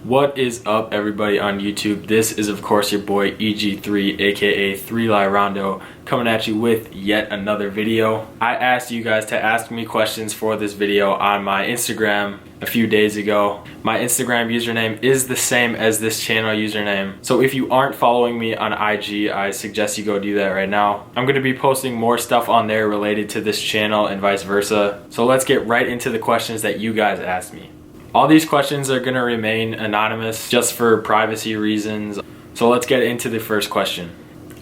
What is up, everybody on YouTube? This is of course your boy EG3 aka 3 Rondo coming at you with yet another video. I asked you guys to ask me questions for this video on my Instagram a few days ago. My Instagram username is the same as this channel username, so if you aren't following me on IG, I suggest you go do that right now. I'm going to be posting more stuff on there related to this channel and vice versa. So let's get right into the questions that you guys asked me. All these questions are going to remain anonymous just for privacy reasons. So let's get into the first question.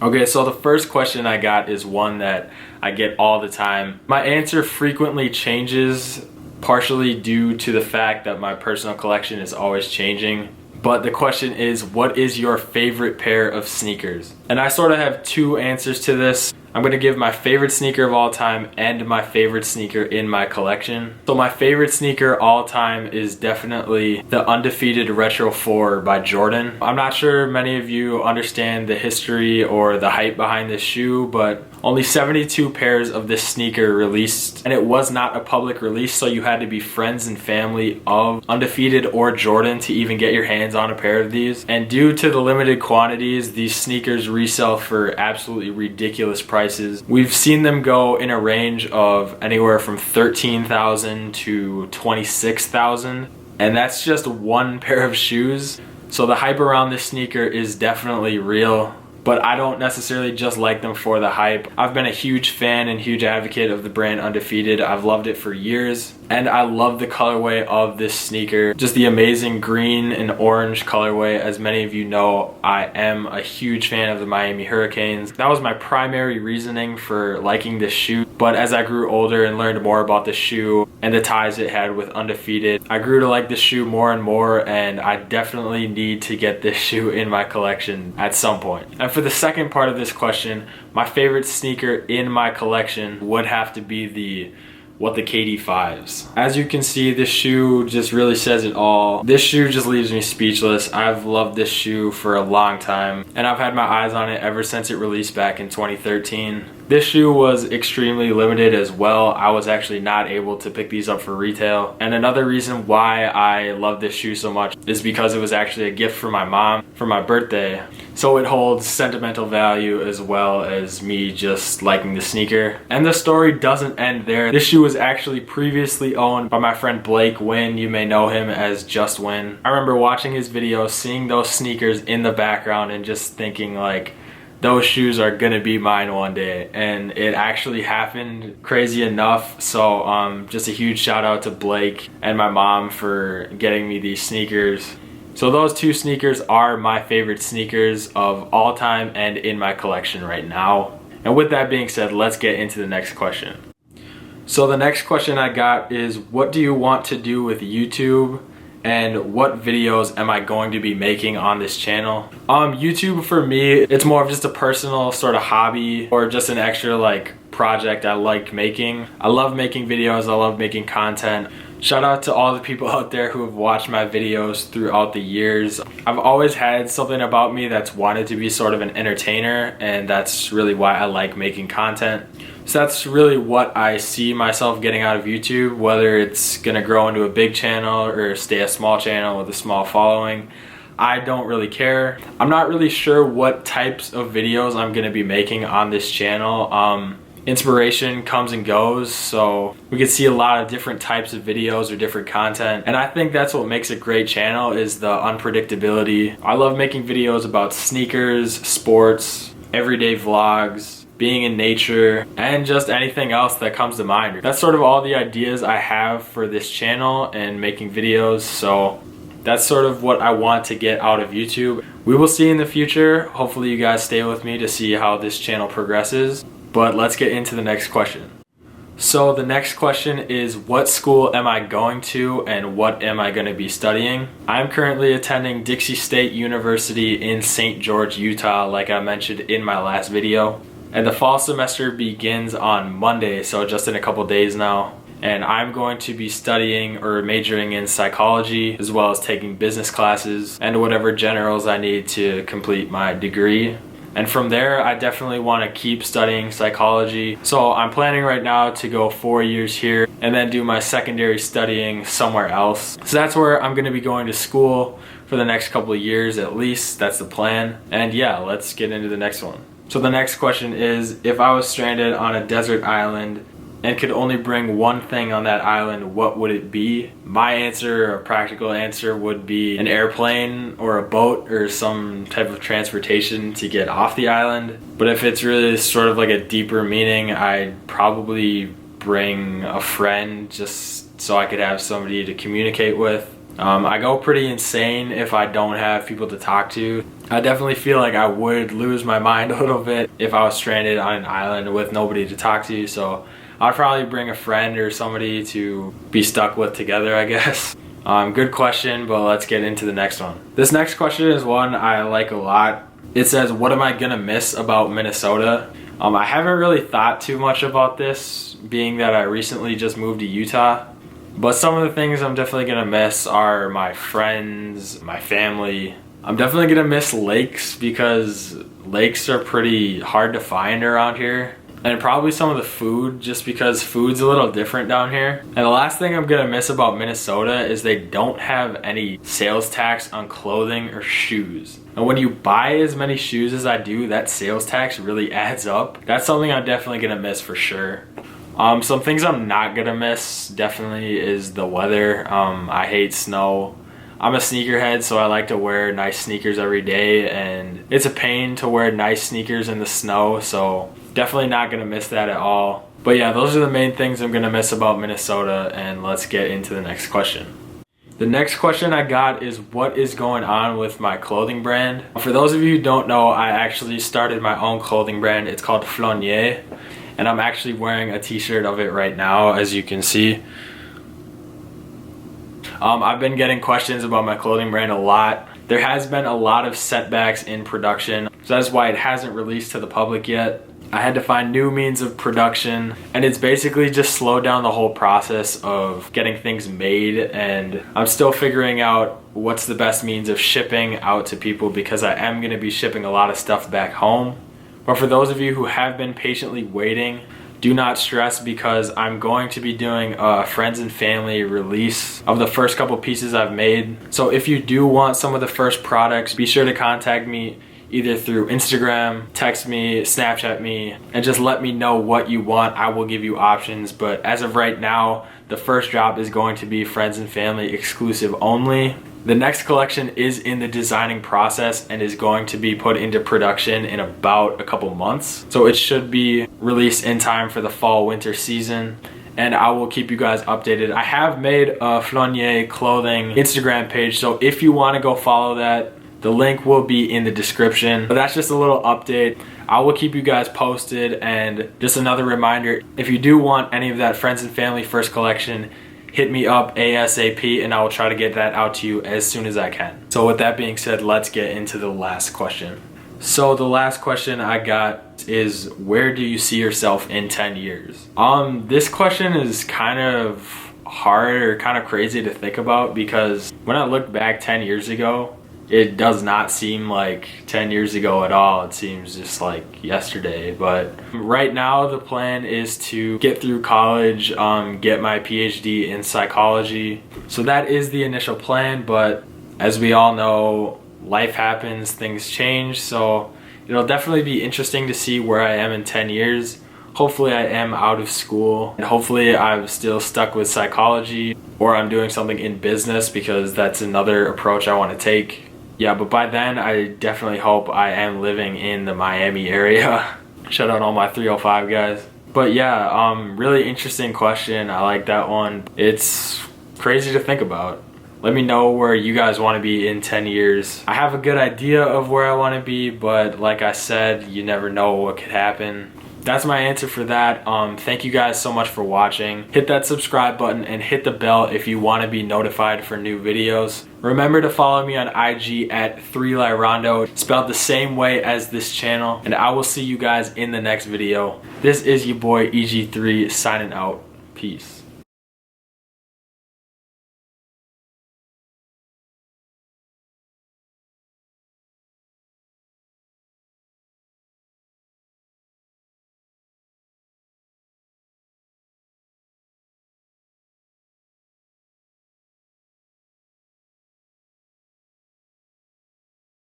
Okay, so the first question I got is one that I get all the time. My answer frequently changes, partially due to the fact that my personal collection is always changing. But the question is, what is your favorite pair of sneakers? And I sort of have two answers to this. I'm going to give my favorite sneaker of all time and my favorite sneaker in my collection. So my favorite sneaker all time is definitely the Undefeated Retro 4 by Jordan. I'm not sure many of you understand the history or the hype behind this shoe, but only 72 pairs of this sneaker released, and it was not a public release, so you had to be friends and family of Undefeated or Jordan to even get your hands on a pair of these. And due to the limited quantities, these sneakers resell for absolutely ridiculous prices. We've seen them go in a range of anywhere from $13,000 to $26,000, and that's just one pair of shoes. So the hype around this sneaker is definitely real, but I don't necessarily just like them for the hype. I've been a huge fan and huge advocate of the brand Undefeated. I've loved it for years, and I love the colorway of this sneaker. Just the amazing green and orange colorway. As many of you know, I am a huge fan of the Miami Hurricanes. That was my primary reasoning for liking this shoe, but as I grew older and learned more about the shoe and the ties it had with Undefeated, I grew to like this shoe more and more, and I definitely need to get this shoe in my collection at some point. And for the second part of this question, my favorite sneaker in my collection would have to be the KD5s. As you can see, this shoe just really says it all. This shoe just leaves me speechless. I've loved this shoe for a long time, and I've had my eyes on it ever since it released back in 2013. This shoe was extremely limited as well. I was actually not able to pick these up for retail. And another reason why I love this shoe so much is because it was actually a gift from my mom for my birthday. So it holds sentimental value as well as me just liking the sneaker. And the story doesn't end there. This shoe was actually previously owned by my friend Blake Wynn. You may know him as Just Win. I remember watching his videos, seeing those sneakers in the background, and just thinking like, those shoes are gonna be mine one day, and it actually happened, crazy enough. So just a huge shout out to Blake and my mom for getting me these sneakers. So those two sneakers are my favorite sneakers of all time and in my collection right now. And with that being said, let's get into the next question. So the next question I got is, what do you want to do with YouTube? And what videos am I going to be making on this channel? YouTube for me, it's more of just a personal sort of hobby or just an extra like project I like making. I love making videos, I love making content. Shout out to all the people out there who have watched my videos throughout the years. I've always had something about me that's wanted to be sort of an entertainer, and that's really why I like making content. So that's really what I see myself getting out of YouTube, whether it's gonna grow into a big channel or stay a small channel with a small following. I don't really care. I'm not really sure what types of videos I'm gonna be making on this channel. Inspiration comes and goes, so we can see a lot of different types of videos or different content, and I think that's what makes a great channel, is the unpredictability. I love making videos about sneakers, sports, everyday vlogs, being in nature, and just anything else that comes to mind. That's sort of all the ideas I have for this channel and making videos, so that's sort of what I want to get out of YouTube. We will see in the future. Hopefully you guys stay with me to see how this channel progresses. But let's get into the next question. So the next question is, what school am I going to and what am I going to be studying? I'm currently attending Dixie State University in St. George, Utah, like I mentioned in my last video. And the fall semester begins on Monday, so just in a couple days now. And I'm going to be studying or majoring in psychology, as well as taking business classes and whatever generals I need to complete my degree. And from there, I definitely want to keep studying psychology. So I'm planning right now to go 4 years here and then do my secondary studying somewhere else. So that's where I'm going to be going to school for the next couple of years at least. That's the plan. And yeah, let's get into the next one. So the next question is, if I was stranded on a desert island and could only bring one thing on that island, what would it be? My answer, a practical answer, would be an airplane or a boat or some type of transportation to get off the island. But if it's really sort of like a deeper meaning, I'd probably bring a friend just so I could have somebody to communicate with. I go pretty insane if I don't have people to talk to. I definitely feel like I would lose my mind a little bit if I was stranded on an island with nobody to talk to. So I'd probably bring a friend or somebody to be stuck with together, I guess. Good question, but let's get into the next one. This next question is one I like a lot. It says, what am I gonna miss about Minnesota? I haven't really thought too much about this, being that I recently just moved to Utah. But some of the things I'm definitely gonna miss are my friends, my family. I'm definitely gonna miss lakes because lakes are pretty hard to find around here. And probably some of the food, just because food's a little different down here. And the last thing I'm gonna miss about Minnesota is they don't have any sales tax on clothing or shoes. And when you buy as many shoes as I do, that sales tax really adds up. That's something I'm definitely gonna miss for sure. Some things I'm not gonna miss definitely is the weather. I hate snow. I'm a sneakerhead, so I like to wear nice sneakers every day, and it's a pain to wear nice sneakers in the snow, so definitely not gonna miss that at all. But yeah, those are the main things I'm gonna miss about Minnesota, and let's get into the next question. The next question I got is, what is going on with my clothing brand? For those of you who don't know, I actually started my own clothing brand. It's called Flâner, and I'm actually wearing a t-shirt of it right now, as you can see. I've been getting questions about my clothing brand a lot. There has been a lot of setbacks in production, so that's why it hasn't released to the public yet. I had to find new means of production, and it's basically just slowed down the whole process of getting things made, and I'm still figuring out what's the best means of shipping out to people, because I am going to be shipping a lot of stuff back home. But for those of you who have been patiently waiting, do not stress, because I'm going to be doing a friends and family release of the first couple pieces I've made. So if you do want some of the first products, be sure to contact me either through Instagram, text me, Snapchat me, and just let me know what you want. I will give you options, but as of right now, the first drop is going to be friends and family exclusive only. The next collection is in the designing process and is going to be put into production in about a couple months. So it should be released in time for the fall winter season, and I will keep you guys updated. I have made a Flâner clothing Instagram page, so if you want to go follow that, the link will be in the description. But that's just a little update. I will keep you guys posted, and just another reminder, if you do want any of that friends and family first collection, hit me up ASAP and I will try to get that out to you as soon as I can. So with that being said, let's get into the last question. So the last question I got is, where do you see yourself in 10 years? This question is kind of hard or kind of crazy to think about, because when I look back 10 years ago, it does not seem like 10 years ago at all. It seems just like yesterday. But right now the plan is to get through college, get my PhD in psychology. So that is the initial plan, but as we all know, life happens, things change. So it'll definitely be interesting to see where I am in 10 years. Hopefully I am out of school, and hopefully I'm still stuck with psychology, or I'm doing something in business, because that's another approach I want to take. Yeah, but by then I definitely hope I am living in the Miami area. Shout out all my 305 guys. But yeah, really interesting question. I like that one. It's crazy to think about. Let me know where you guys want to be in 10 years. I have a good idea of where I want to be, but like I said, you never know what could happen. That's my answer for that. Thank you guys so much for watching. Hit that subscribe button and hit the bell if you want to be notified for new videos. Remember to follow me on IG at 3lyrondo, spelled the same way as this channel, and I will see you guys in the next video. This is your boy EG3 signing out. Peace.